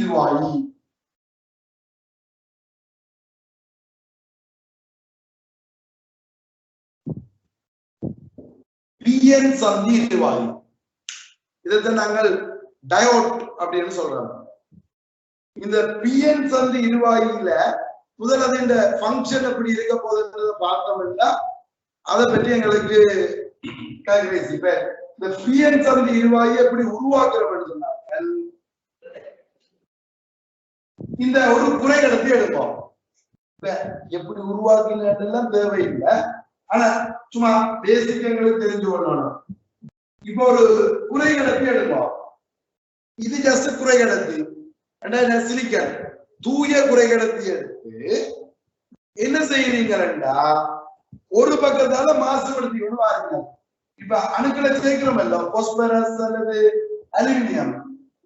இருவாயி. PN சந்தி இருவாயி. இதைத்தான் நாங்கள் டயோட் அப்படின்னு சொல்றோம். இந்த பிஎன் சந்தி இருவாயில முதல்ல இந்த ஃபங்க்ஷன் எப்படி இருக்க போகுதுன்றத பார்த்தோம்னா அதை பற்றி எங்களுக்கு இப்ப இந்த பிஎன் சந்தி இருவாயி எப்படி உருவாக்குறோம்னு சொன்னாங்க. இந்த ஒரு குறைகடத்தி எடுப்போம். எப்படி உருவாக்குலாம் தேவையில்லை, ஆனா சும்மா பேசிக் எங்களுக்கு தெரிஞ்சு கொள்ளணும். இப்ப ஒரு குறைகடத்தி எடுப்போம். இது ஜஸ்ட் குறைகடத்தி, சிலிக்கன் தூய குறைகடத்தி எடுத்து என்ன செய்யறீங்கன்னா ஒரு பக்கத்தால மாசுபடுத்தி கொண்டு வாருங்க. இப்ப அணுக்களை சேர்க்கிறோம் இல்ல, பாஸ்பரஸ் அல்லது அலுமினியம்,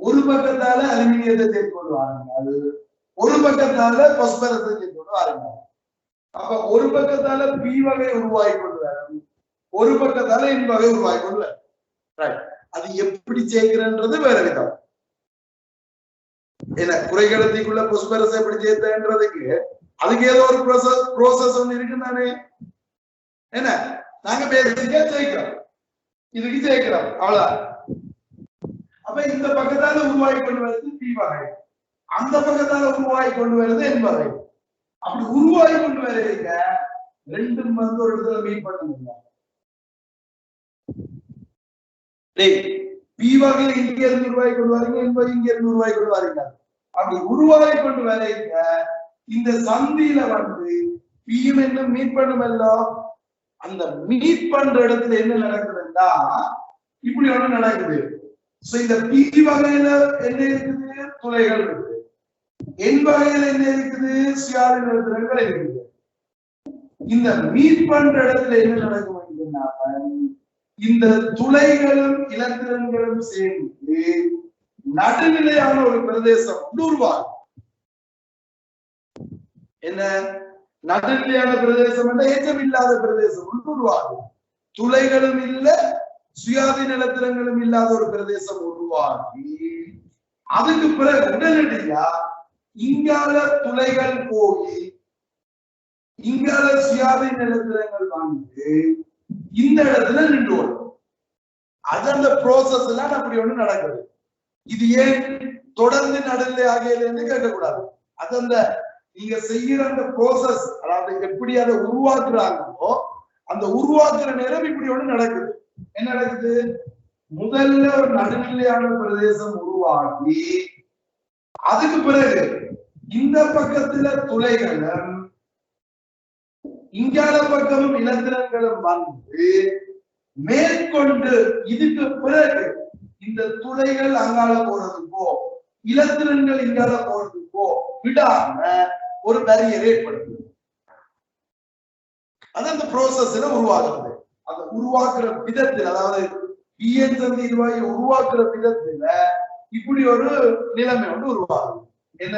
ஒரு பக்கத்தால அலுமினியத்தை சேர்த்து கொண்டு வாருங்க, அது ஒரு பக்கத்தால பாஸ்பரஸை சேர்த்து கொண்டு வாருங்க. அப்ப ஒரு பக்கத்தால பி வகை உருவாகி கொண்டு வரும், ஒரு பக்கத்தால என் வகை உருவாகி கொண்டு வரும். அது எப்படி சேர்க்கிறன்றது வேற விதம். என்ன குறைகடத்திக்குள்ள பாஸ்பரஸ் எப்படி சேர்த்தன்றதுக்கு அதுக்கு ஏதோ ஒரு ப்ரோசஸ் ஒண்ணு இருக்கு தானே. என்ன நாங்க பேசிக்கா சேர்க்கிறோம், இதுக்கு சேர்க்கிறோம், அவ்வளவுதான். அப்ப இந்த பக்கத்தால உருவாகி கொண்டு வருது பி வகை, அந்த பக்கத்தால உருவாகி கொண்டு வருது என் வகை. அப்படி உருவாகி கொண்டு வர்றீங்க ரெண்டும் வந்து ஒரு இடத்துல மீட் பண்ணுங்க. பி வகையில இங்க இருந்து உருவாகி கொண்டு வரீங்க, என் வகை இங்க இருந்து உருவாகி கொண்டு வரீங்க. அப்படி உருவாகி கொண்டு வர்றீங்க இந்த சந்தியில வந்து பியும் என்ன மீட் பண்ணுமல்ல, அந்த மீட் பண்ற இடத்துல என்ன நடக்குதுன்னா இப்படி ஒண்ணு நடக்குது. இந்த பி வகையில என்ன இருக்குது, துளைகள் இருக்குது. என் வகையில என்ன இருக்குது, சுயாதீன நிலத்திரங்கள் இருக்குது. இந்த மீட் பண்ற இடத்துல என்ன நடக்கும், இந்த துளைகளும் இலத்திரன்களும் சேர்ந்து நடுநிலையான ஒரு பிரதேசம் உருவாகும். என்ன நடுநிலையான பிரதேசம் என்ற ஏற்றம் இல்லாத பிரதேசம் உருவாகும். துளைகளும் இல்ல, சுயாதீன நிலத்திரங்களும் இல்லாத ஒரு பிரதேசம் உருவாகி அதுக்கு பிறகு உடனடியா இங்கால துளைகள் போய் இங்கால சுயாதீன நிலத்திரங்கள் வந்து இந்த இடத்துல நின்று வரும். அது அந்த ப்ரோசஸ் எல்லாம் அப்படி ஒண்ணு நடக்குது. இது ஏன் தொடர்ந்து நடுநிலை ஆகியதுன்னு கேட்கக்கூடாது. அது அந்த நீங்க செய்யற அந்த ப்ரோசஸ், அதாவது எப்படி அதை உருவாக்குறாங்களோ அந்த உருவாக்குற நேரம் இப்படி ஒண்ணு நடக்குது. என்ன நடக்குது, முதல்ல ஒரு நடுநிலையான பிரதேசம் உருவாகி அதுக்கு பிறகு இந்த பக்கத்துல துளைகளும் இங்கால பக்கமும் இலத்திரங்களும் வந்து மேற்கொண்டு இதுக்கு பிறகு இந்த துளைகள் அங்கால போறதுக்கோ இலத்திரங்கள் இங்கால போறதுக்கோ விடாம ஒரு பேரியர் ஏற்படுது. அது அந்த ப்ரோசஸ்ல உருவாகுது. அந்த உருவாக்குற விதத்தில், அதாவது பிஎன் சந்தி இருவாயை உருவாக்குற விதத்துல இப்படி ஒரு நிலைமை வந்து உருவாகுது. என்ன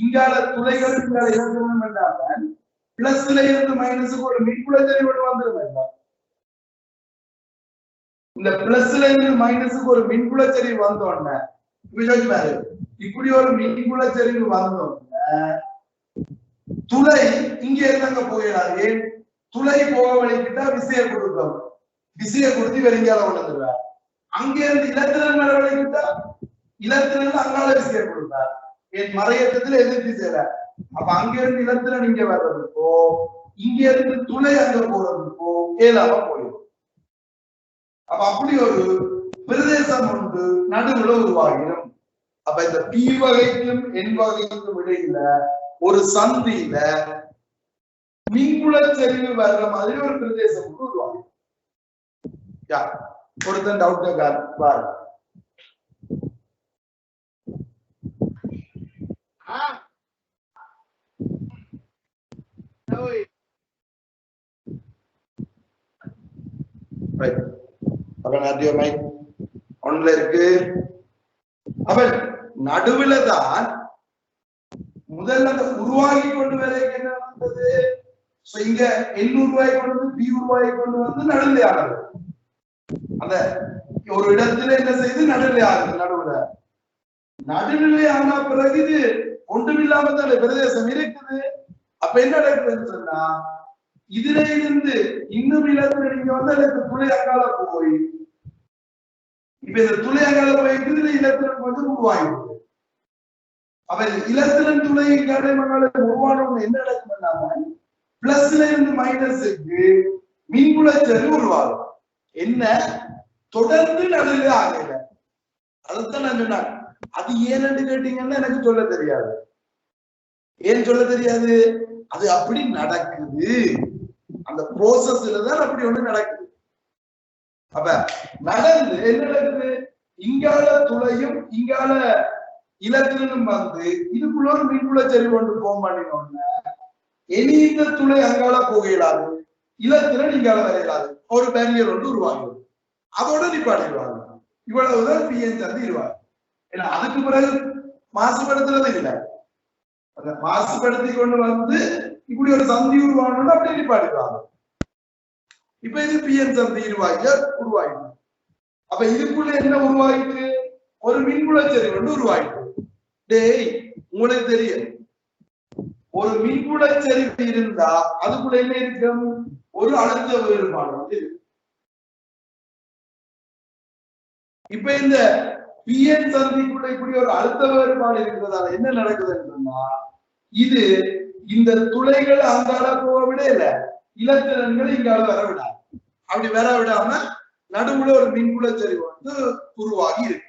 இங்கால துளைகள் இங்கால இலத்திரம் என்றால் பிளஸ்ல இருந்து மைனஸுக்கு ஒரு மின்குலச்சரி ஒன்று வந்துடும். இந்த பிளஸ்ல இருந்து மைனஸுக்கு ஒரு மின்குலச்சரி வந்தோடனே இப்படி ஒரு மின்குலச்சரிவு வந்தோடனே துளை இங்க இருந்தாங்க போயிடாது. ஏன் துளை போக வழிக்கிட்டா விசைய கொடுக்கும், விசைய கொடுத்து வெறிஞ்சால கொண்டுருவார். அங்க இருந்து இலத்திரன் மேல வழிக்கிட்டா இலத்திரன் அங்கால விசைய கொடுத்தார். என் மறையத்துல எதிர்த்து செய்யற. அப்ப அங்க இருந்து இலத்திரன் இங்க வர்றதுக்கோ இங்க இருந்து துளை அங்க போறதுக்கோ ஏலாம போயிடும். அப்ப அப்படி ஒரு பிரதேசம் ஒன்று நடுவுல உருவாகிடும். அப்ப இந்த பி வகைக்கும் என் வகைக்கும் இடையில ஒரு சந்தியில மின்குலச்சரிவு வர்ற மாதிரி ஒரு பிரதேசம் ஒன்று உருவாகிடும். ஒருத்தன் டவுட் பாரு. ஒன்ல இருக்கு. அவன் நடுவுல தான் முதல்ல அந்த உருவாகி கொண்டு வர என்ன வந்தது, இங்க என் உருவாகி கொண்டு வந்து பி உருவாகி கொண்டு வந்து நடுநிலை ஆனது. அந்த ஒரு இடத்துல என்ன செய்து நடுநிலை ஆகுது. நடுவுல நடுநிலை ஆனா பிறகு இது ஒன்றுமில்லாம தான் பிரதேசம் இருக்குது. அப்ப என்ன நடக்குதுன்னு சொன்னா, இதுல இருந்து இன்னும் இலத்துல நீங்க வந்து எனக்கு துளை அங்கால போய் இப்ப இந்த துளை அங்கால போய் இதுல இலத்திரன் கொஞ்சம் உருவாகிடுது. அப்ப இலத்திரன் துளை மங்கால உருவானவங்க என்ன நடக்குதுன்னா, பிளஸ்ல இருந்து மைனஸுக்கு மின்புலச்சரி உருவாகும். என்ன தொடர்ந்து நடுநிலை ஆகல. அதுதான் நான் சொன்னேன். அது ஏன்னு கேட்டீங்கன்னா எனக்கு சொல்ல தெரியாது. ஏன் சொல்ல தெரியாது? அது அப்படி நடக்குது. அந்த ப்ரோசஸ்ல தான் அப்படி ஒண்ணு நடக்குது. அப்ப நடந்து என்ன நடக்குது? இங்கால துளையும் இங்கால இலத்திரனும் வந்து இதுக்குள்ள ஒரு மின்புலச்சரி கொண்டு போக மாட்டேங்க. இனி இந்த துளை அங்கால போக இயலாது, இலத்திரன் இங்கால வர இயலாது. ஒரு பேரியர் ஒன்று உருவாகுது. அதோட நிப்பாட்டிடுவாங்க. இவ்வளவுதான் பிஎன் சந்தி இருவாங்க. ஏன்னா அதுக்கு பிறகு மாசுபடுத்துறது இல்லை. அந்த மாசுபடுத்தி கொண்டு வந்து இப்படி ஒரு சந்தி உருவாகணும்னு அப்படியே நிப்பாட்டிடுவாங்க. இப்ப இது பிஎன் சந்தி உருவாயிடும். அப்ப இதுக்குள்ள என்ன உருவாயிட்டு? ஒரு மின்புலச்சரி ஒன்று உருவாயிட்டு. டேய், உங்களுக்கு தெரியும், ஒரு மின்புலச்சரிவு இருந்தா அதுக்குள்ள என்ன இருக்கும்? ஒரு அழுத்த வேறுபாடு வந்து இருக்கு. இப்ப இந்த பிஎன் சந்திக்குள்ள இப்படி ஒரு அழுத்த வேறுபாடு இருக்கிறதால என்ன நடக்குதுன்னா, இது இந்த துளைகள் அங்கால போக விட இல்ல, இலத்திரன்கள் இங்கால வர விடாது. அப்படி வர விடாம நடுவுல ஒரு மின்புலச்சரிவு வந்து உருவாகி இருக்கு.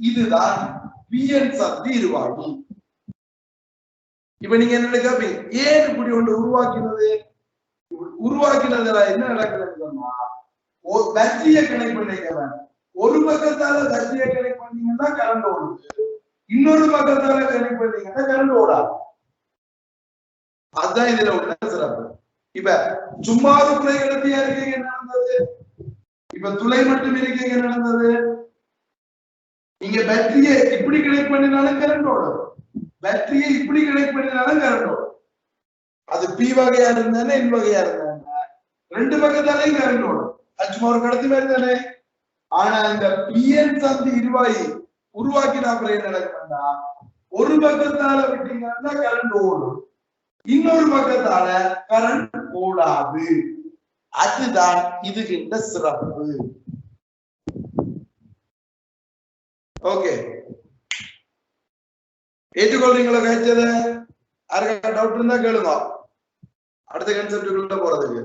இதுதான் பிஎன் சந்தி உருவாகி. இப்ப நீங்க என்ன கேப்பீங்க, ஏன் இப்படி ஒன்று உருவாக்கினது? உருவாக்கினதுல என்ன நடக்குதுன்னு சொன்னா, பேட்டரியை கனெக்ட் பண்ணிக்க, ஒரு பக்கத்தால பேட்டரியை கனெக்ட் பண்ணீங்கன்னா கரண்ட் ஓடுது, இன்னொரு பக்கத்தால கனெக்ட் பண்ணீங்கன்னா கரண்ட் ஓடாது. அதுதான் இதுல உள்ள சிறப்பு. இப்ப சும்மா ஒரு துளை கடத்தியா இருக்கீங்க என்ன நடந்தது? இப்ப துளை மட்டும் இருக்கீங்க என்ன நடந்தது? நீங்க பேட்டரியை இப்படி கனெக்ட் பண்ணினாலும் கரண்ட் ஓடும், பேட்டரியை இப்படி கனெக்ட் பண்ணினாலும் கரண்ட் ஓடும். அது பி வகையா இருந்தானே என் வகையா இருந்தாங்க, ரெண்டு பக்கத்தாலையும் கரண்ட் ஓடும். சும்மா ஒரு கடத்தி மாதிரி தானே. ஆனா இந்த பிஎன் சந்தி உருவாக்கின அப்புறம் என்ன நடக்குதுன்னா, ஒரு பக்கத்தால விட்டீங்கன்னா கரண்ட் ஓடும், இன்னொரு பக்கத்தால கரண்ட் ஓடாது. அதுதான் இதுகின்ற சிறப்பு. ஓகே, ஏற்றுக்கொள்றீங்களா? கழிச்சத யாருக்கா டவுட் இருந்தா கேளுங்க, அடுத்த கான்செப்டுக்குள்ள போறதுக்கு.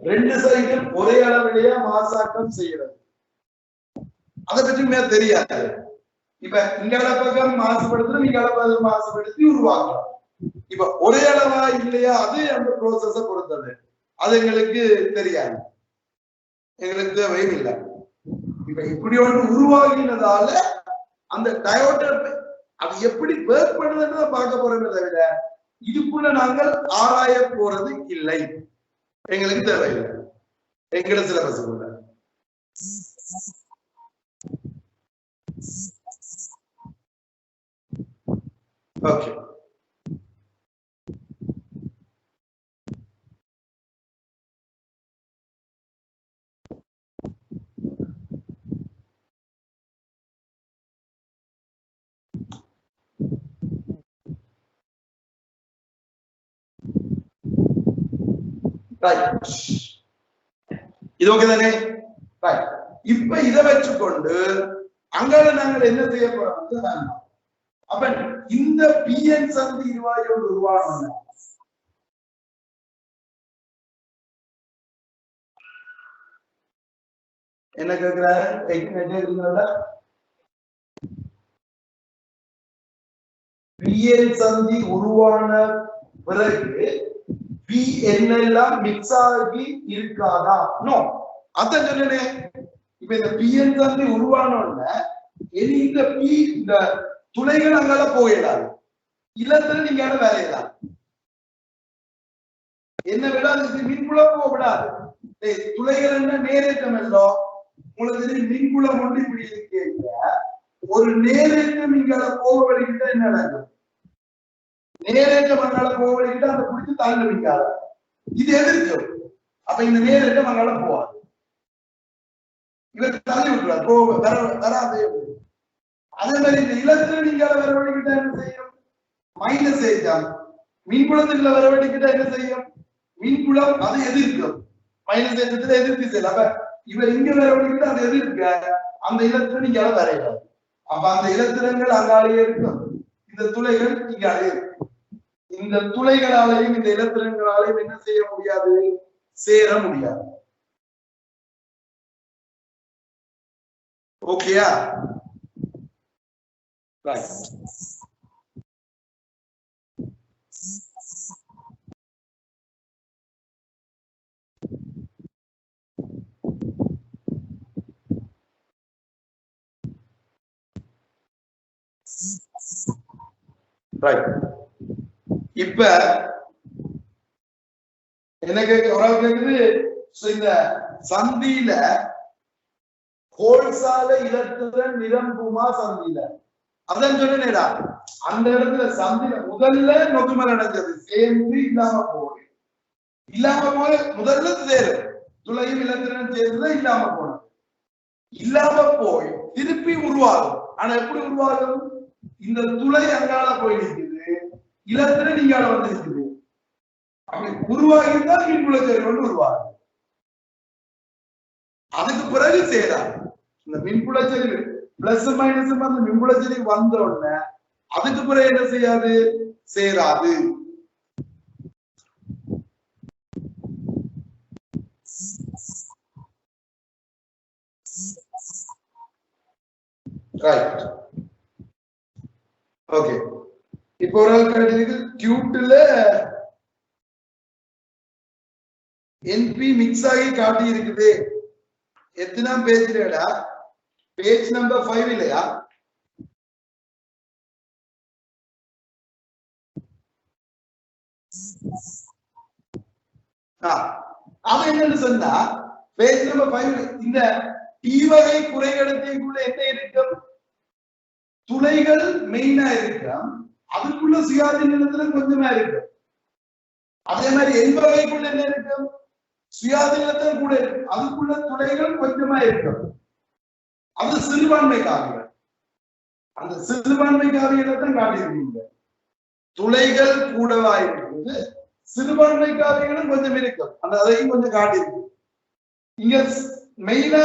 ரெண்டு சைக்கிள் ஒரே அளவிலேயே மாசாக்கம் செய்யறது, அதை பற்றி தெரியாது. இப்ப இங்கால பக்கம் மாசுபடுத்துறோம், இங்கால பக்கம் மாசுபடுத்தி உருவாக்குறோம். இப்ப ஒரே அளவா இல்லையா, அது அந்த ப்ரோசஸ பொறுத்தது. அது எங்களுக்கு தெரியாது, எங்களுக்கு தேவையும் இல்லை. இப்ப இப்படி ஒன்று உருவாகினதால அந்த டயோட்டர் அது எப்படி ஒர்க் பண்ணுதுன்றத பார்க்க போறோமே தவிர இதுக்குள்ள நாங்கள் ஆராய போறது இல்லை, எங்களுக்கு தேவையில்லை. எங்கட சிலபஸ் கூட ஓகே. இது ஓகே தானே? இப்ப இதை வச்சுக்கொண்டு அங்கால நாங்கள் என்ன செய்ய போறோம்? அப்ப இந்த பிஎன் சந்தி இருவாயோடு உருவான என்ன கேட்கிறாரு? பிஎன் சந்தி உருவான பிறகு பி என்னெல்லாம் மிக்ஸ் ஆகி இருக்காதா? நோ, அதான் சொன்னேன். இப்ப இந்த பிஎன் சந்தி உருவானோன்னு இனி இந்த பி இந்த துளைகள் அங்கால போயிடாது, இல்லத்துல நீங்க வேலையிடாது, என்ன விடாது, மின்புலம் போக விடாது. துளைகள் என்ன நேரேற்றம் இல்லோ, உங்களுக்கு தெரியும் மின்புலம் ஒன்று இப்படி இருக்கீங்க, ஒரு நேரேற்றம் இங்கால போக வழிகிட்ட என்ன நடக்கும்? நேரேற்றம் அங்கால போக வழிகிட்ட அந்த குடிச்சு தாழ்ந்து நிற்காது, இது எதிர்க்கும். அப்ப இந்த நேரிடம் அங்கால போவாது. இவருக்கு தள்ளி விட்டுறாரு வராதே. அதே மாதிரி இந்த இலத்துல நீங்க வரவழைக்கிட்ட என்ன செய்யும்? மைனஸ் ஏஜாம். மின்புலத்துக்குள்ள வரவழைக்கிட்ட என்ன செய்யும்? மின்புலம் அதை எதிர்க்கும். மைனஸ் ஏஜத்துல எதிர்த்து செய்யல. அப்ப இவர் இங்க வரவழைக்கிட்ட அதை எதிர்க்க அந்த இலத்துல நீங்க வரையாது. அப்ப அந்த இலத்திரங்கள் அங்காலேயே இருக்கும். இந்த துளைகள் இங்காலே இருக்கும். இந்த துளைகளாலையும் இந்த இலத்திரங்களாலையும் என்ன செய்ய முடியாது? சேர முடியாது. ஓகேயா? இப்ப எனக்கு ஒரு கேக்குது, இந்த சந்தியில கோல்சால இலத்திரன் நிரம்புமா சந்தியில? அதான் சொன்னேடா, அந்த இடத்துல சந்தியில முதல்ல நொதுமல் நடந்தது, சேர்ந்து இல்லாம போய் முதல்ல சேரும் துளையும் இலத்திரன் சேர்ந்து இல்லாம போனது. இல்லாம போய் திருப்பி உருவாகும். ஆனா எப்படி உருவாகும்? இந்த துளை அங்கால போய் நிற்குது, இலத்திரன் இங்கால வந்து நிற்குது. அப்படி உருவாகிதான் மின்புலச்சரிவு உருவாகும். அதுக்கு பிறகு சேராது. இந்த மின்புலச்சரிவு பிளஸ் மைனஸ் அந்த மின்புலச்சரிவு வந்த உடனே அதுக்கு பிறகு என்ன செய்யாது? சேராது. ரைட். ஓகே. இப்போ ஒரு ஆள் கேட்டதுக்கு டியூப்ல என்பி மிக்ஸ் ஆகி காட்டி இருக்குது. எத்தனாம் பேஜ்லடா? பேஜ் நம்பர் 5 இல்லையா? அவன் என்னன்னு சொன்னா, பேஜ் நம்பர் 5 இந்த டி வகை குறைகடத்திக்குள்ள என்ன இருக்கும்? துளைகள் மெயினா இருக்கும். அதுக்குள்ள சுயாதீன நிலத்துல கொஞ்சமா இருக்கும். அதே மாதிரி என் வகைக்குள்ள என்ன இருக்கும்? சுயாதீனத்துல கூட இருக்கும். அதுக்குள்ள துளைகள் கொஞ்சமா இருக்கும். அது சிறுபான்மை காவிகள். அந்த சிறுபான்மை காவிகளை தான் காட்டியிருக்கீங்க. துளைகள் கூடவா இருக்குது, சிறுபான்மை காவிகளும் கொஞ்சம் இருக்கும். அந்த அதையும் கொஞ்சம் காட்டியிருக்கு. இங்க மெயினா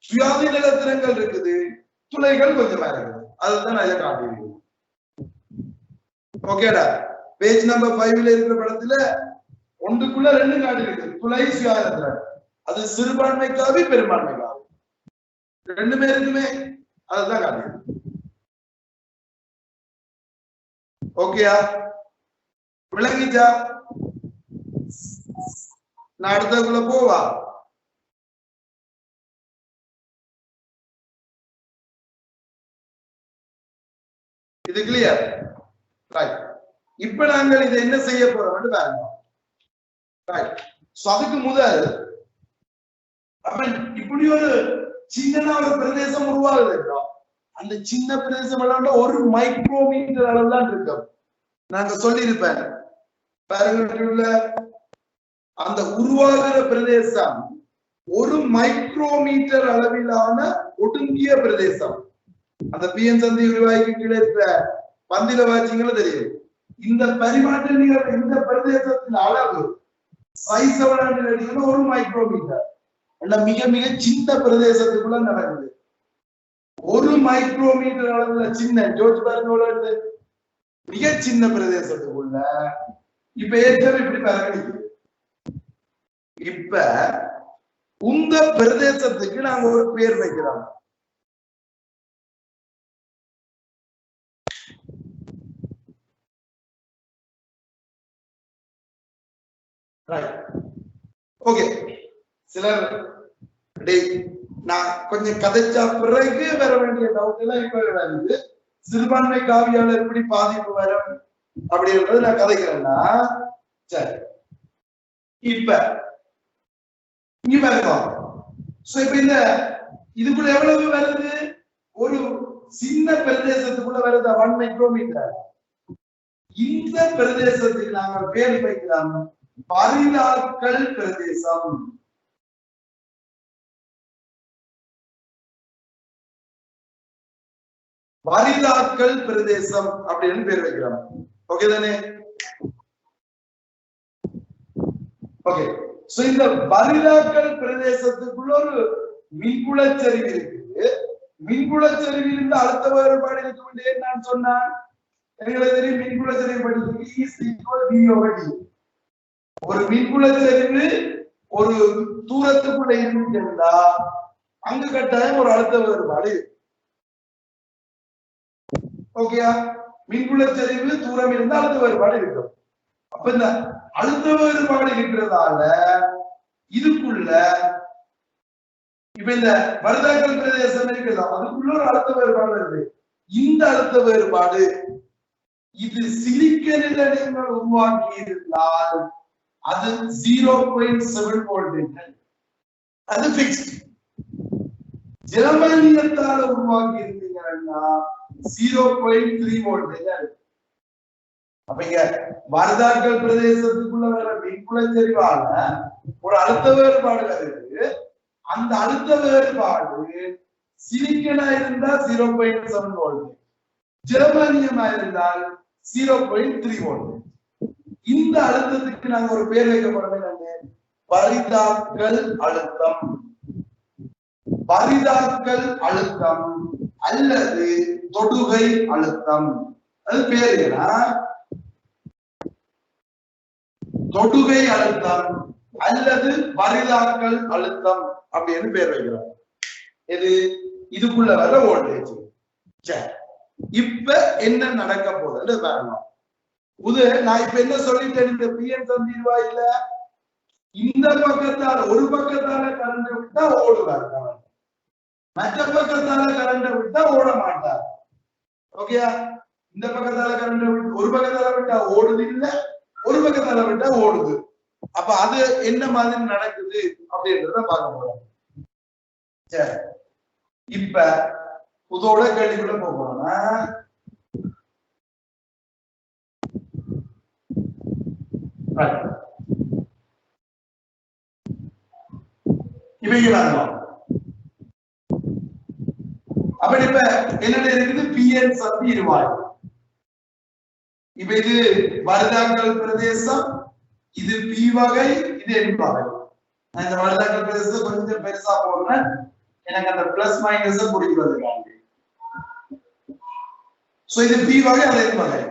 சுயாதீன நிலத்திரங்கள் இருக்குது, துளைகள் கொஞ்சமா இருக்குது. அதுதான் நான் இதை காட்டியிருக்கேன். ஓகேடா? பேஜ் நம்பர் 5 இருக்கிற படத்துல ஒன்றுக்குள்ள 2 காட்டி இருக்கு. துளை சுயாதீன, அது சிறுபான்மை காவி, பெரும்பான்மை காவி ரெண்டுமே இருக்குமே. அதுதான் காட்டி. ஓகேயா? விளங்கிச்சா? நான் அடுத்தக்குள்ள போவா. இது கிளியர்? இப்ப நாங்கள் இதை என்ன செய்ய போறோம் பாருங்க. அதுக்கு முதல் இப்படி ஒரு சின்ன ஒரு பிரதேசம் உருவாகுது. அந்த சின்ன பிரதேசம் எல்லாம் 1 மைக்ரோமீட்டர் அளவு தான் இருக்கும். நாங்க சொல்லியிருப்பேன் பாருங்க, அந்த உருவாகிற பிரதேசம் 1 மைக்ரோமீட்டர் அளவிலான ஒடுங்கிய பிரதேசம். அந்த பிஎன் சந்தி உருவாக்கி கீழே இருக்கிற பந்தில வாட்சிங்களும் தெரியும். இந்த பரிமாற்ற நிகழ்வு இந்த பிரதேசத்தின் அளவு சைஸ் 1 மைக்ரோமீட்டர். மிக மிக சின்ன பிரதேசத்துக்குள்ள நடக்குது. 1 மைக்ரோமீட்டர் அளவுல சின்ன ஜோர்ஜ் பாருங்க, மிக சின்ன பிரதேசத்துக்குள்ள இப்ப ஏற்கனவே இப்படி பரவடிக்குது. இப்ப இந்த பிரதேசத்துக்கு நாங்க ஒரு பேர் வைக்கிறோம். ஓகே. சிலர் நான் கொஞ்சம் கதைச்சா பிறகு வர வேண்டிய டவுட் எல்லாம் இப்ப வருது. சிறுபான்மை காவியால எப்படி பாதிப்பு வரும் அப்படின்றது நான் கதைக்கிறேன்னா, சரி இப்ப இங்க பாருங்க. இப்ப இந்த இதுக்குள்ள எவ்வளவு வருது? ஒரு சின்ன பிரதேசத்துக்குள்ள வருது 1 மைக்ரோமீட்டர். இந்த பிரதேசத்துக்கு நாங்கள் பேர் வைக்கலாம் பரிதாக்கல் பிரதேசம். பரிதாக்கல் பிரதேசம் அப்படின்னு பேர் வைக்கிறாங்க. ஓகே தானே? ஓகே. சோ இந்த பரிதாக்கல் பிரதேசத்துக்குள்ள ஒரு மின்புலச்சரிவு இருக்குது. மின்புலச்சரிவிலிருந்து அழுத்த வேறுபாடு இருக்க நான் சொன்னேன். எங்களுக்கு தெரியும் மின்புலச்சரிவு படிக்கிறது. ஒரு மின்புலச்சரிவு ஒரு தூரத்துக்குள்ள இருந்துட்டா அங்கு கட்டாயம் ஒரு அழுத்த வேறுபாடு. ஓகேயா? மின்புலச்சரிவு தூரம் இருந்தால் அழுத்த வேறுபாடு இருக்கும். அப்ப இந்த அழுத்த வேறுபாடு இருக்கிறதால இதுக்குள்ள இப்ப இந்த பரிதாக்கல் பிரதேசம் இருக்குதா அதுக்குள்ள ஒரு அழுத்த வேறுபாடு இருக்கு. இந்த அழுத்த வேறுபாடு இது சிலிக்க நிலையங்கள் உருவாக்கி இருந்தால் அது 0.7 வோல்ட். அது பிக்ஸ்ட். ஜெர்மனியத்தால உருவாக்கி இருந்தீங்கன்னா 0.3 வோல்ட். அப்ப இங்க பரிதாக்கல் பிரதேசத்துக்குள்ள வர மின்புலச்சரிவால ஒரு அழுத்த வேறுபாடு வருது. அந்த அழுத்த வேறுபாடு சிலிக்கனா இருந்தா 0.7 வோல்ட், ஜெர்மானியமா இருந்தால் 0.3 வோல்ட். இந்த அழுத்தத்துக்கு நாங்க ஒரு பேர் வைக்க போறோம், பரிதாக்கல் அழுத்தம். பரிதாக்கல் அழுத்தம் அல்லது தொடுகை அழுத்தம். அது பேர் என்ன? தொடுகை அழுத்தம் அல்லது பரிதாக்கல் அழுத்தம் அப்படின்னு பேர் வைக்கிறோம். இது இதுக்குள்ள வர வோல்டேஜ். இப்ப என்ன நடக்க போகுதுன்னு பாருங்க. நான் இப்ப என்ன சொல்லிட்டேன், இந்த பிஎன் சந்திருவா இல்ல, இந்த பக்கத்தால ஒரு பக்கத்தால கரண்ட் விட்டா ஓடுவார் கரண்ட், மற்ற பக்கத்தால கரண்ட் விட்டா ஓட மாட்டார். ஓகேயா? இந்த பக்கத்தால கரண்ட் விட்டு ஒரு பக்கத்தால விட்டா ஓடுது இல்ல, ஒரு பக்கத்தால விட்டா ஓடுது. அப்ப அது என்ன மாதிரி நடக்குது அப்படின்றத பார்க்க போறோம். சரி, இப்ப புதோட கேள்விக்குள்ள போகணும்னா அப்படி இப்ப என்ன இருக்குது? பிஎன் சக்தி இருவாய். இப்ப இது பரிதாக்கல் பிரதேசம், இது பி வகை, இது என் வகை. நான் இந்த பரிதாக்கல் பிரதேசத்தை கொஞ்சம் பெருசா போடுறேன், எனக்கு அந்த பிளஸ் மைனஸ் பிடிக்கிறதுக்காண்டி. சோ இது பி வகை, அது என் வகை.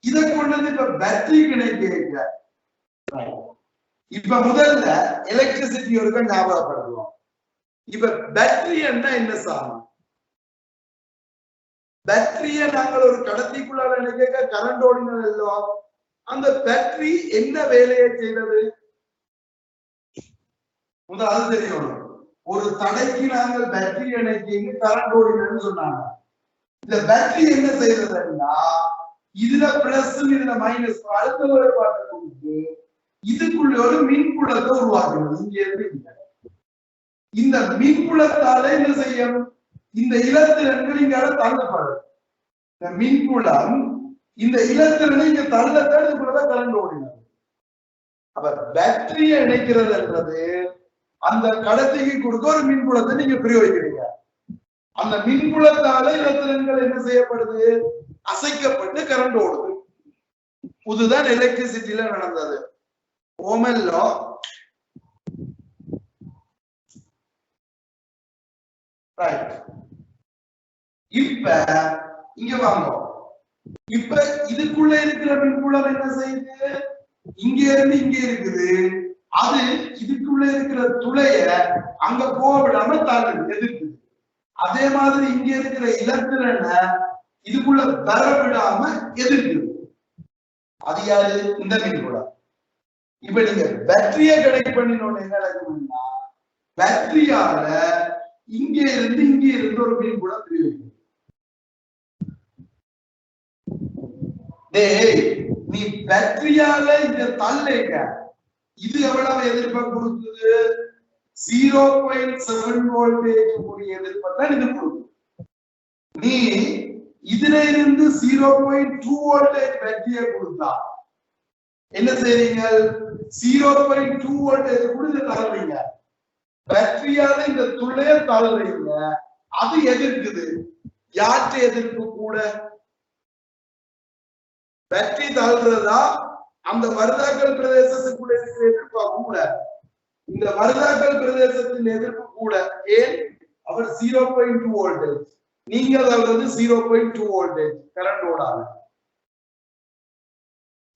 இதை கொண்டு இப்ப பேட்டரி கணக்கு. இப்ப முதல்ல எலக்ட்ரிசிட்டி ஒருக்க ஞாபகப்படுத்துவோம். இப்ப பேட்டரி என்ன சாதனம்? பேட்டரிய நாங்கள் ஒரு கடத்திக்குள்ள நினைக்க கரண்ட் ஓடினது இல்லோ, அந்த பேட்டரி என்ன வேலையை செய்தது முதல் அது தெரியணும். ஒரு தடைக்கு நாங்கள் பேட்டரி இணைக்க கரண்ட் ஓடினு சொன்னாங்க. இந்த பேட்டரி என்ன செய்யறதுன்னா இதுல பிளஸ் இதுல மைனஸ் அழுத்த வேறுபாட்டை கொடுத்து இதுக்குள்ள ஒரு மின்புலத்தை உருவாக்குறது. இங்க இருந்து இந்த மின்புலத்தால என்ன செய்யும்? இந்த இலத்திரன்கள் இங்க தள்ளப்படும். இந்த மின்புலம் இந்த இலத்திரனை இங்க தள்ளத்தான் கரண்ட் ஓடினது. அப்ப பேட்டரியை இணைக்கிறது என்றது அந்த கடத்திக்கு கொடுக்க ஒரு மின்புலத்தை நீங்க பிரயோகிக்கிறீங்க. அந்த மின்புலத்தால இலத்திரன்கள் என்ன செய்யப்படுது? அசைக்கப்பட்டு கரண்ட் ஓடுது. இதுதான் எலக்ட்ரிசிட்டியில நடந்தது. ஓமல் லா. ரைட். இப்ப இங்க வாங்க. இப்ப இதுக்குள்ள இருக்கிற மின்புலம் என்ன செய்யுது? இங்க இருந்து இங்க இருக்குது. அது இதுக்குள்ள இருக்கிற துளைய அங்க போக விடாம தாக்குது, எதிர்க்குது. அதே மாதிரி இங்க இருக்கிற இலத்திரனை இதுக்குள்ள வர விடாம எதிர்க்குது. அது யாரு? இந்த மின்புலம். இப்ப நீங்க பேட்டரிய கனெக்ட் பண்ணினோட என்ன நடக்கும்னா பேட்டரியால இங்க இருந்து ஒரு மின்புலம் பிரிவு. நீ பேட்டரியால இந்த தள்ளைங்க இது எவ்வளவு எதிர்ப்பை கொடுக்குது? 0.7 வோல்டேஜ் கூடிய எதிர்ப்பை தான் இது கொடுக்குது. நீ இதுல இருந்து 0.2 வோல்டேஜ் பேட்டரியை கொடுத்தா என்ன செய்றீங்க 0.2 வோல்டேஜ் கொடுத்து தள்ளுறீங்க பேட்டரியால இந்த துளைய தள்ளுறீங்க அது எதிர்க்குது யாற்று எதிர்ப்பு கூட பேட்டரி தள்ளுறதா அந்த மருதாக்கல் பிரதேசத்துக்குள்ள இருக்கிற எதிர்ப்பா கூட இந்த மருதாக்கல் பிரதேசத்தின் எதிர்ப்பு கூட ஏன் அவர் 0.2 வோல்டேஜ் நீங்க தள்ளுறது 0.2 வோல்டேஜ் கரண்ட் ஓடாது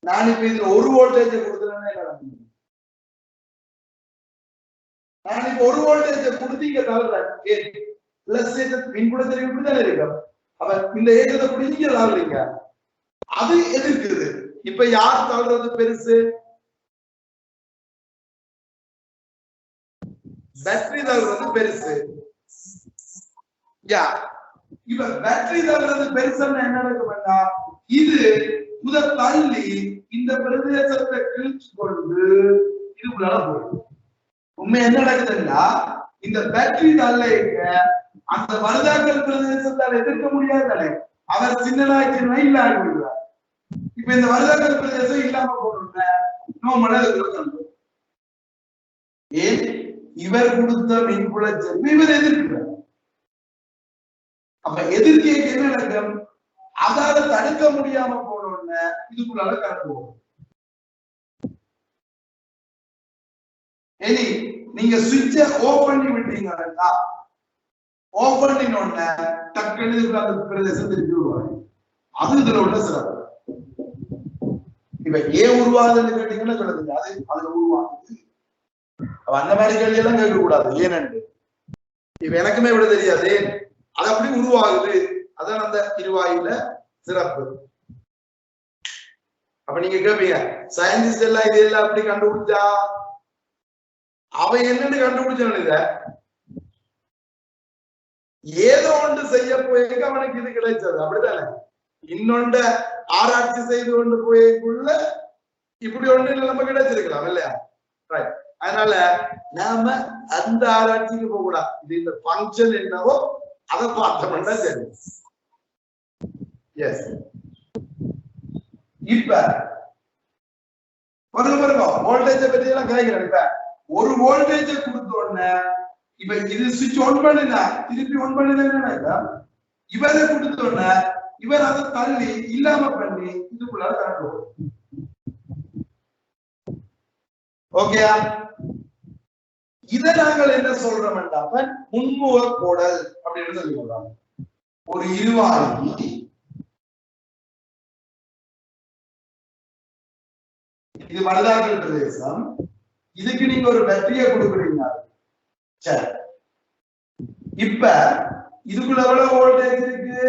நான் இப்ப இதுல 1 வோல்டேஜ் கொடுத்துறேன்னா என்ன நடக்கும் நான் இப்ப 1 வோல்டேஜ் கொடுத்தீங்க தள்ளுறேன் ஏன் பிளஸ் மின்புலத்தில் இப்படிதான் இருக்கும் அப்ப இந்த ஏகத்தை பிடிங்க தள்ளுறீங்க அது எதிர்க்குது இப்ப யார் தள்ளுறது பெருசு பேட்டரி தள்ளுறது பெருசு இப்ப பேட்டரி தள்ளுறது பெருசுன்னு என்ன நடக்கும்னா இது முதல் தள்ளி இந்த பிரதேசத்தை கிழிச்சு கொண்டு இதுக்குள்ளால போயிடும் உண்மை என்ன நடக்குதுன்னா இந்த பேட்டரி தள்ளைங்க அந்த மருதாக்கல் பிரதேசத்தால் எதிர்க்க முடியாதானே அவர் சின்னனாய் இல்ல ஆகிவிடுவார் இப்ப இந்த மருதாக்கல் பிரதேசம் இல்லாம போகணும் ஏன் இவர் கொடுத்த மின்புல செல்வி இவர் எதிர்க்கிறார் அப்ப எதிர்க்கைக்கு என்ன நடக்கும் அதால தடுக்க முடியாம போனோம்னு இதுக்குள்ளால கரண்ட் போகும் இனி நீங்க சுவிட்சை ஆஃப் பண்ணி விட்டீங்கன்னா ஆஃப் பண்ணினோடனே டக்குனு அந்த பிரதேசம் திருப்பி உருவாங்க அது இதுல உள்ள சிறப்பு இப்ப ஏன் உருவாகுதுன்னு கேட்டீங்கன்னா சொல்லுங்க அது அதுல உருவாகுது அந்த மாதிரி கேள்வி எல்லாம் கேட்க கூடாது ஏனென்று இப்ப எனக்குமே விட தெரியாது அது அப்படி உருவாகுது அதான் அந்த இருவாயில சிறப்பு அப்ப நீங்க கேட்பீங்க சயின்டிஸ்ட் எல்லாம் இது எல்லாம் அப்படி கண்டுபிடிச்சா அவன் என்னன்னு கண்டுபிடிச்சான் இத ஏதோ ஒன்று செய்ய போய் அவனுக்கு இது கிடைச்சது அப்படித்தானே இன்னொண்ட ஆராய்ச்சி செய்து கொண்டு போய்க்குள்ள இப்படி ஒன்று நம்ம கிடைச்சிருக்கலாம் இல்லையா அதனால நாம அந்த ஆராய்ச்சிக்கு போக கூடாது இது இந்த பங்கன் என்னவோ அதை பார்த்தோம்னா சரி எஸ் இப்ப பாருங்க வோல்டேஜை பத்தி எல்லாம் கேட்கிறேன் இப்ப ஒரு வோல்டேஜை கொடுத்த உடனே இப்ப இது சுவிட்ச் ஆன் பண்ணினா திருப்பி ஆன் பண்ணினா என்ன இவரை கொடுத்த உடனே இவர் அதை தள்ளி இல்லாம பண்ணி இதுக்குள்ள கரண்ட் வரும் ஓகே இதை நாங்கள் என்ன சொல்றோம் என்றால் முன்முக கோடல் அப்படின்னு சொல்லி சொல்றாங்க ஒரு இருவாயி இது மருதாக்கல் பிரதேசம் இதுக்கு நீங்க ஒரு பேட்டரியை கொடுக்குறீங்க சரி இப்ப இதுக்குள்ள எவ்வளவு வோல்டேஜ் இருக்கு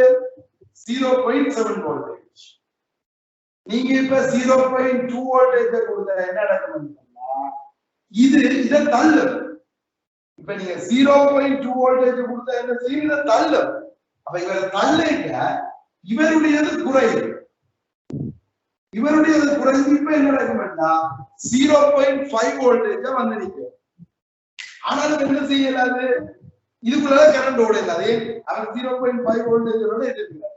0.7 வோல்டேஜ் நீங்க இப்ப 0.2 வோல்டேஜ் கொடுத்தா என்ன நடக்கும்னா இது இதை தள்ளு இப்ப நீங்க 0.2 வோல்டேஜ் கொடுத்தா என்ன செய்யும் இதை தள்ளு அப்ப இவரை தள்ளுங்க இவருடையது குறையும் இவருடையது குறைஞ்சு இப்ப என்ன நடக்கும்னா 0.5 வோல்டேஜ் வந்து நிற்கும் ஆனாலும் என்ன செய்யலாது இதுக்குள்ள கரண்ட் ஓடல அதே அவர் 0.5 வோல்டேஜோட எதிர்க்கிறார்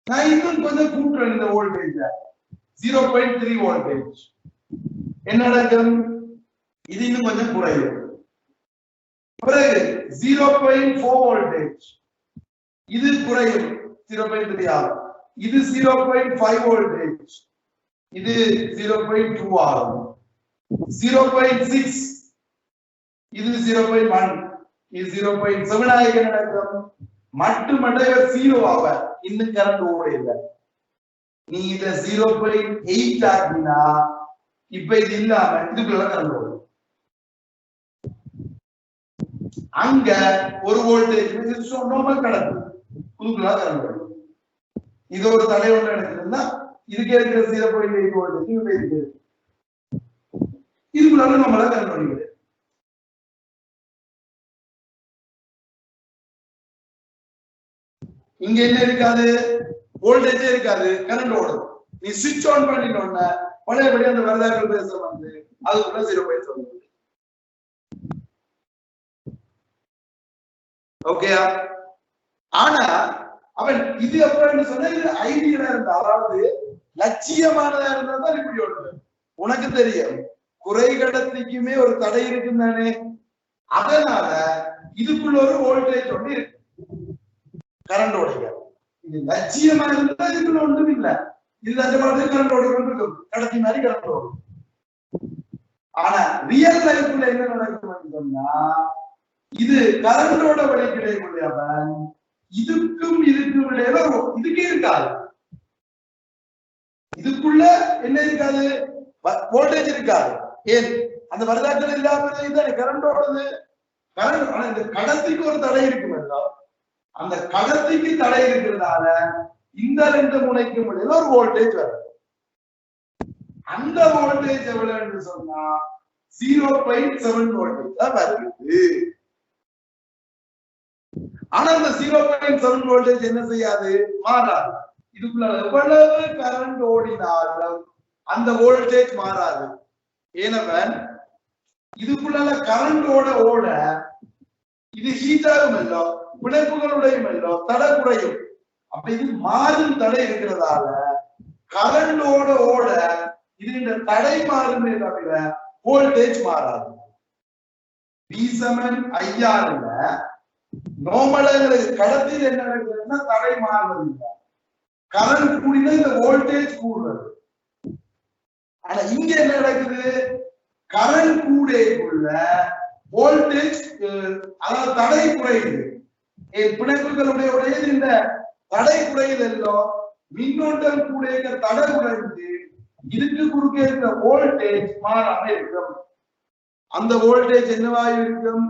நான் இன்னும் கொஞ்சம் கூட்டுறேன் இந்த வோல்டேஜ் 0.3 வோல்டேஜ் என்ன நடக்கும் இது இன்னும் கொஞ்சம் குறையும் பிறகு 0.4 வோல்டேஜ் இது குறையும் 0.3 ஆகும் இது 0.5 வோல்டேஜ் இது 0.2 ஆகும் 0.6 இது 0.1 இது 0.7 ஆக நடக்கும் மட்டுமடைய 0 ஆவார் இன்னும் கரண்ட் ஓட இல்லை நீ இத 0.8 ஆகினா இப்ப இது இல்லாம இதுக்குள்ள கரண்ட் ஓடும் அங்க ஒரு வோல்டேஜ் நார்மல் கடந்து இதுக்குள்ள கரண்ட் ஓடும் இது ஒரு தடை ஒன்று எடுத்துருந்தா இதுக்கு இருக்கிற 0.8 வோல்டேஜ் இருக்கு இதுக்குள்ள நம்மள கரண்ட் ஓடுகிறது இங்க என்ன இருக்காது வோல்டேஜே இருக்காது கரண்ட் ஓடும் நீ சுவிட்ச் ஆன் பண்ணிட்டோம்னா பழையபடி அந்த மருதாக்கல் பிரதேசம் வந்து அதுக்குள்ள 0.7 ஓகேயா ஆனா அவன் இது அப்படின்னு சொன்னா இது ஐடியா இருந்தா அதாவது லட்சியமானதா இருந்தா தான் இப்படி ஒன்று. உனக்கு தெரியும் குறை கடத்திக்குமே ஒரு தடை இருக்குன்னு தானே. அதனால இதுக்குள்ள ஒரு வோல்டேஜ் ஒன்று இருக்கு கரண்ட் ஓடைக்க. இது லட்சியமா இருந்தா இதுக்குள்ள ஒன்றும் இல்ல. இது அந்த மாதிரி கரண்ட் ஓடிக்கொண்டு இருக்கும், கடத்தி மாதிரி கரண்ட் ஓடும். ஆனா ரியல் லைஃப்ல என்ன நடக்கும் சொன்னா, இது கரண்டோட வழி கிடையாது. இதுக்கும் இடையில இதுக்கே இருக்காது. இதுக்குள்ள என்ன இருக்காது, வோல்டேஜ் இருக்காது. ஏன் அந்த வரதாக்கள் இல்லாம கரண்டோடது. கரண்ட் ஆனா இந்த கடத்திக்கு ஒரு தடை இருக்குமல்ல, அந்த கடத்திக்கு தடை இருக்கிறதால இந்த ரெண்டு முனைக்கும் இடையில ஒரு வோல்டேஜ் வரும். அந்த வோல்டேஜ் எவ்வளவுன்னு சொன்னா 0.7 வோல்டேஜ் தான் வருது. ஆனா அந்த 0.7 வோல்டேஜ் என்ன செய்யாது, மாறாது. இதுக்குள்ள எவ்வளவு கரண்ட் ஓடினாலும் அந்த வோல்டேஜ் மாறாது. ஏனவன் இதுக்குள்ள கரண்ட் ஓட இது ஹீட்டாகும் இல்லோ, பிணைப்புகளுடையும் இல்லோ, தடை குறையும். அப்ப இது மாறும் தடை இருக்கிறதால கரண்ட் ஓட இது இந்த தடை மாறுமே தவிர வோல்டேஜ் மாறாது. V7 IR நோமலங்களுக்கு கடத்தியில் என்ன நடக்குதுன்னா தடை மாறுவது இல்லை. கரண்ட் கூடினா இந்த வோல்டேஜ் கூடுறது. ஆனா இங்க என்ன நடக்குது, கரண்ட் கூடைக்குள்ள வோல்டேஜ் அதாவது தடை குறையுது. பிணைப்புகளுடைய இந்த தடை குறையுதல்லோ, மின்னோட்டம் கூட தடை குறைந்து இதுக்கு குறுக்கே இருக்கிற வோல்டேஜ் மாறாம இருக்கும். அந்த வோல்டேஜ் என்னவா இருக்கும்,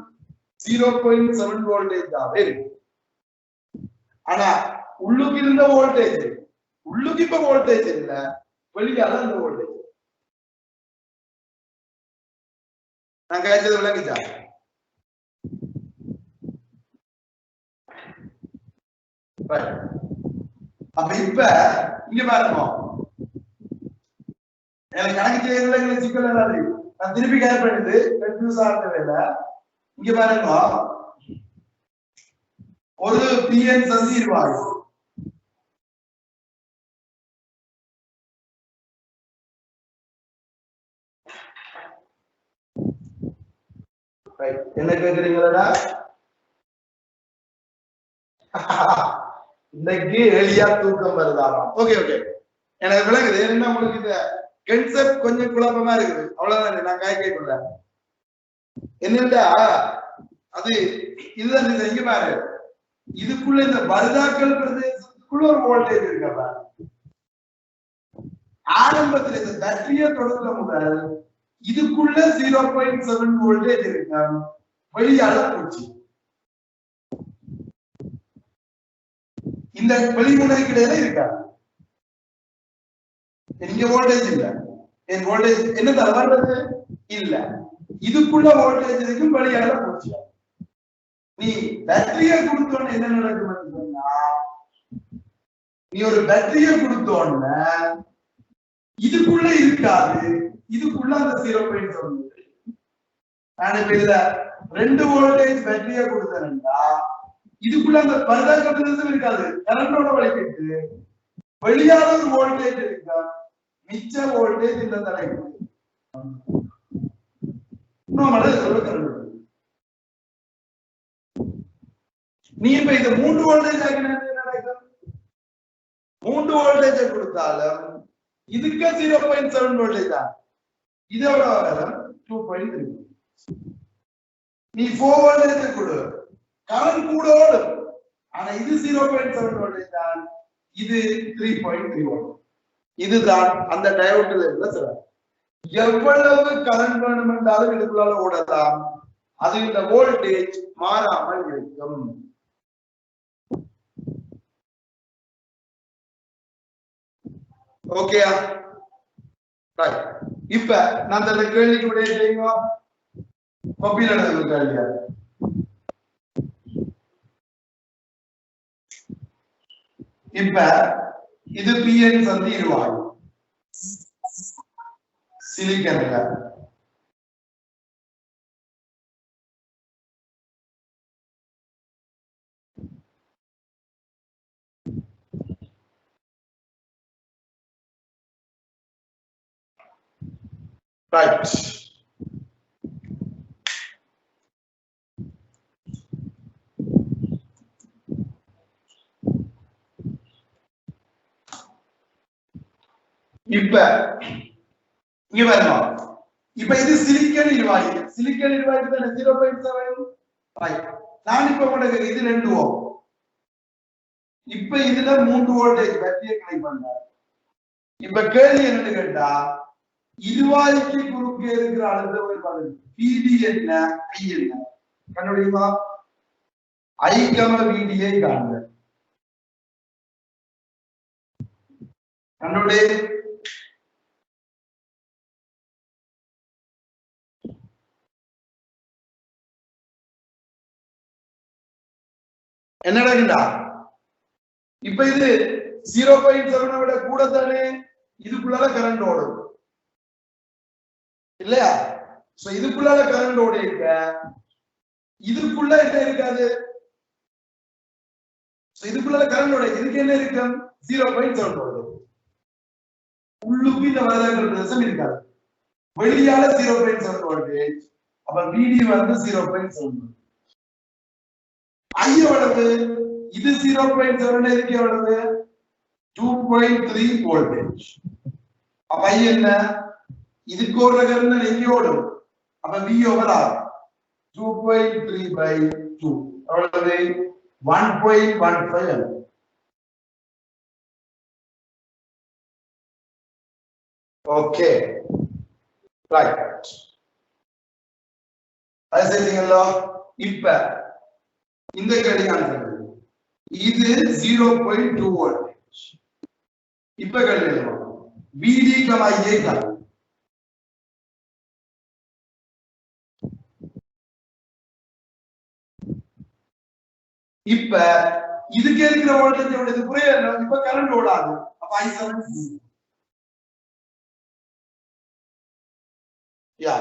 0.7 வோல்டேஜ் ஆக இருக்கும். ஆனா உள்ளுக்கு இருந்த வோல்டேஜ், உள்ளுக்கு இப்ப வோல்டேஜ் இல்ல, வெளியால அந்த வோல்டேஜ். நான் கேட்டது விளங்குச்சா? அப்ப இப்ப இங்க பாருங்க, எனக்கு கணக்கு செய்யறதுல சிக்கல் ஏதாவது நான் திருப்பி கேட்பது கன்ஃபியூஸ் ஆக வேலை. இங்க பாருங்க, ஒரு பிஎன் சந்தி ரூபாய் என்ன கேக்குறீங்களா? இன்னைக்கு எளியா தூக்கம் வருதாராம். ஓகே ஓகே, எனக்கு விளங்குது. என்ன உங்களுக்கு இந்த கன்செப்ட் கொஞ்சம் குழப்பமா இருக்குது, அவ்வளவுதான். நான் கேட்கல என்னண்டா, அது இதுதான். இங்க பாரு, இதுக்குள்ள இந்த பர்தாக்கள் பிரதேசத்துக்குள்ள ஒரு வோல்டேஜ் இருக்கா. ஆரம்பத்தில் இந்த பேட்டரிய தொடர்ந்த முதல் இதுக்குள்ள 0.7 வோல்டேஜ் இருக்கா, வெளியால போச்சு. இந்த வெளிமுனைக்கு இடையில இருக்கா, இங்க வோல்டேஜ் இல்ல. என் வோல்டேஜ் என்ன வர்றது இல்ல. இதுக்குள்ள வோல்டேஜ் இருக்கும், வெளியால போச்சு. நீ பேட்டரிய கொடுத்தோன்னு என்ன நடக்கும் சொன்னா, நீ ஒரு பேட்டரிய கொடுத்தோன்னு இதுக்குள்ள இருக்காது, இதுக்குள்ள அந்த 0.7. நான் இப்ப இதுல 2 வோல்டேஜ் பேட்டரிய கொடுத்தேன்னா இதுக்குள்ள அந்த பர்தாக்கள் இருக்காது, கரண்டோட வழிகிட்டு வெளியான ஒரு வோல்டேஜ் இருக்கா, மிச்ச வோல்டேஜ் இந்த தலைக்கு நீ இப்ப இந்த 3 வோல்டேஜ் நடக்கும். 3 வோல்டேஜ் கொடுத்தாலும் இதுக்கு 0.7 வோல்டேஜ் தான், இதோட வரும் 2.3. நீ 4 வோல்டேஜ் கொடு, கரண்ட் கூட ஓடும். ஆனா இது 0.7 வோல்டேஜ் தான், இது 3.3 வோல்ட். இதுதான் அந்த டயோட்ல இருந்த சிறப்பு. எவ்வளவு கரண்ட் வேணும் என்றாலும் இதுக்குள்ளால ஓடலாம், அது இந்த வோல்டேஜ் மாறாமல் இருக்கும். ஓகேயா? இப்ப நான் அந்த கேள்விக்கு விட செய்யுங்க. கொப்பியில கேள்வியா? இப்ப இது பிஎன் சந்தி இருவாய் சிலிக்கன்ல ரைட். இப்ப இங்க வரணும். இப்ப இது சிலிக்கன் இருவாயு. சிலிக்கன் இருவாயு தானே 0.7. ரைட். நான் இப்ப உங்களுக்கு இது 2 ஓம். இப்ப இதுல 3 வோல்டேஜ் பேட்டரியை கனெக்ட் பண்றேன். இப்ப கேள்வி என்னன்னு கேட்டா, இருவாய்க்கு குறுக்கே இருக்கிற அழுத்த வேறுபாடு Vd என்ன, I என்ன கண்டுபிடிக்குமா? I, Vd ஐ காண்க. கண்டுபிடி. என்ன நடக்குதா? இப்ப இது 0.7 விட கூட தானே இதுக்குள்ள கரண்ட் ஓடும் இல்லையா? சோ இதுக்குள்ள கரண்ட் ஓடி இருக்க, இதுக்குள்ள என்ன இருக்காது? சோ இதுக்குள்ள கரண்ட் ஓட இதுக்கு என்ன இருக்கு? 0.7 ஓடும். உள்ளுக்கு இந்த வரதாக்கள் பிரதேசம் இருக்காது. வெளியால 0.7 வோல்டேஜ். அப்ப Vd வந்து 0.7. I எவ்வளவு? இது 0.7 இருக்கு எவ்வளவு? 2.3 வோல்டேஜ். அப்ப I என்ன? இதுக்கு ஒரு கரண்ட் இங்க ஓடும். அப்ப V over R 2.3/2 எவ்வளவு? 1.15. Okay right. அது சரிங்களா? இப்ப இந்த கேள்விக்கான இது 0.2 வோல்டேஜ். இப்ப கேள்வி Vd, I காண. இப்ப இதுக்கு இருக்கிற வோல்டேஜ் எவ்வளவு? புரியல. இப்ப கரண்ட் ஓடாது. அப்ப I7 யா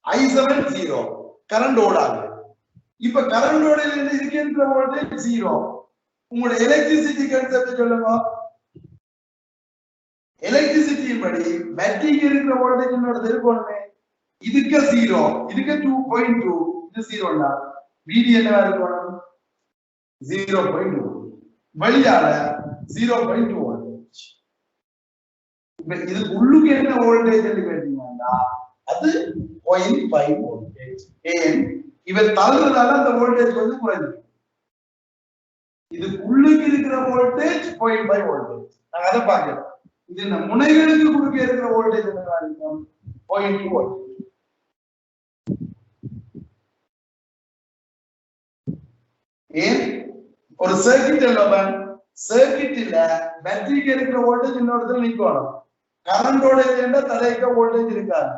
I7 0 கரண்ட் ஓடாது. இப்ப கரண்ட் ஓடல இதுக்கு இருக்கிற வோல்டேஜ் 0. உங்களோட எலக்ட்ரிசிட்டி கான்செப்ட் சொல்லுங்க. எலக்ட்ரிசிட்டியின் படி பேட்டரிக்கு இருக்கிற வோல்டேஜ் என்னோட இருக்கணுமே. இதுக்கு 0, இதுக்கு 2.2, இது 0னா Vd என்னவா இருக்கணும்? 0.2. வெளியால 0.2 வோல்டேஜ். இப்ப இது உள்ளுக்கு என்ன வோல்டேஜ் கேட்டீங்கன்னா அது 0.5 வோல்டேஜ். ஏன் இவர் தள்ளுறதால அந்த வோல்டேஜ் வந்து குறைஞ்சு. இது உள்ளுக்கு இருக்கிற வோல்டேஜ் 0.5 வோல்டேஜ். நாங்க அதை பார்க்கிறோம். இது இந்த முனைகளுக்கு குறுக்கே இருக்கிற வோல்டேஜ் என்னவா இருக்கும்? 0.2 வோல்டேஜ். ஏன் ஒரு சர்க்யூட் எல்லாம் சர்க்யூட்ல பேட்டரிக்கு இருக்கிற வோல்டேஜ் இன்னொரு நிக்கணும். கரண்டோட இல்லைன்னா தலைக்க வோல்டேஜ் இருக்காது.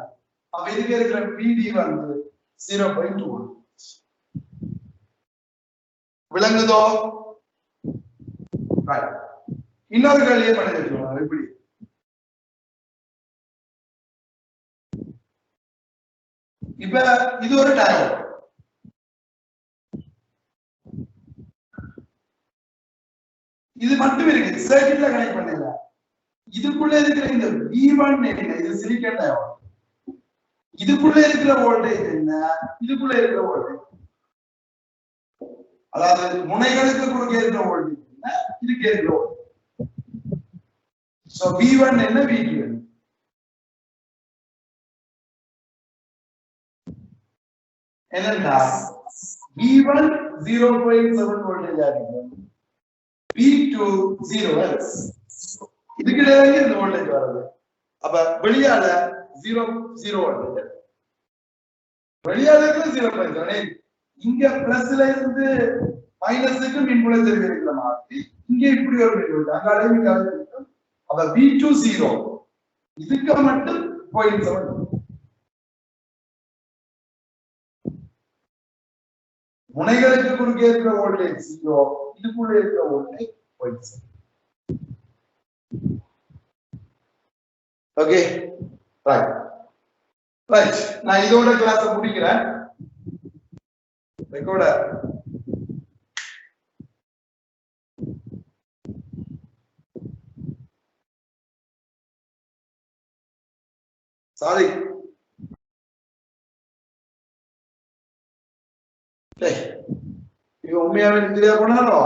அப்ப இதுக்கு இருக்கிற Vd வந்து 0.2 வோல்டேஜ். விளங்குதோ? இன்னொரு கேள்வியை பண்ணி வச்சுக்கோங்க. இப்படி இப்ப இது ஒரு டயோட். இது மட்டும் இருக்கு, சர்க்யூட்ல கனெக்ட் பண்ணல. இதுக்குள்ள இருக்கிற இந்த V1 என்ன? இது சிலிக்கான் டயோட். இதுக்குள்ள இருக்கிற வோல்டேஜ் என்ன? இதுக்குள்ள இருக்கிற வோல்டேஜ் அதாவது முனைகளுக்கு குறுக்கே இருக்கிற வோல்டேஜ் என்ன? இதுக்கு இருக்கிற வோல்டேஜ். சோ V1 என்ன, V2 என்ன? என்னன்னா V1 0.7 வோல்டேஜ் ஆகும், V2 0 இதுக்கு இடையில இந்த வோல்டேஜ் வருது. அப்ப வெளியால 0 வோல்டேஜ், வெளியால 0.7. இங்க பிளஸ்ல இருந்து மைனஸுக்கு மின்புலம் தெரிவிக்கிற மாதிரி இங்க இப்படி ஒரு மின்புலம் அங்காலே இருக்கும். அப்ப V2 0, இதுக்கு மட்டும் 0.7. முனைகளுக்கு குறுக்கே இருக்கிற வோல்டேஜ் 0, இதுக்குள்ள இருக்கிற வோல்டேஜ் 0.7. Okay right right. நான் இதோட கிளாஸ் முடிக்கிறேன். ரெக்கார்டர் சாரி இவன் உண்மையாவே இந்தியா போனாரோ